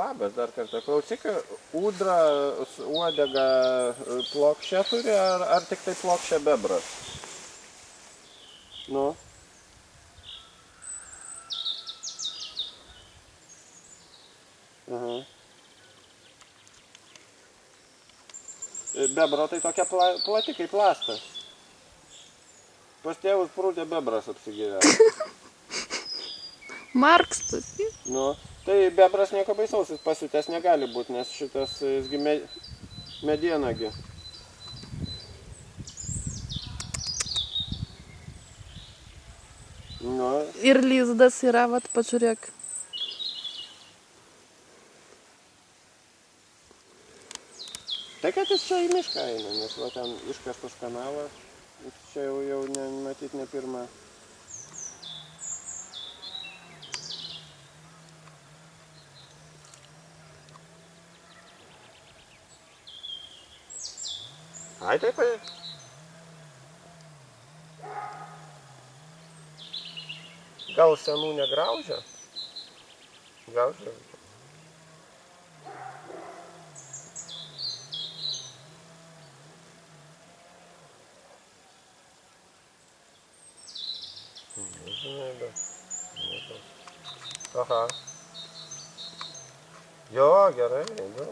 Labas, dar kartą. Klausyk, ūdra uodega plokščią turi, ar tik tai plokščią bebras? Nu. Aha. Bebro tai tokia plati kaip lastas. Pas tėvus prūdė bebras apsigyveno. Markstas. Nu, tai bebras nieko baisaus, jis pasiutęs negali būti, nes šitas jisgi medienagi. Nu. Ir lizdas yra, vat, pažiūrėk. Tai kad jis čia į mišką eina, nes va ten iškastas kanalas, čia jau matyt ne pirma. Ai, taip. Gal senų negraužia? Graužia. Nežinai, bet. Aha. Jo, gerai, jo.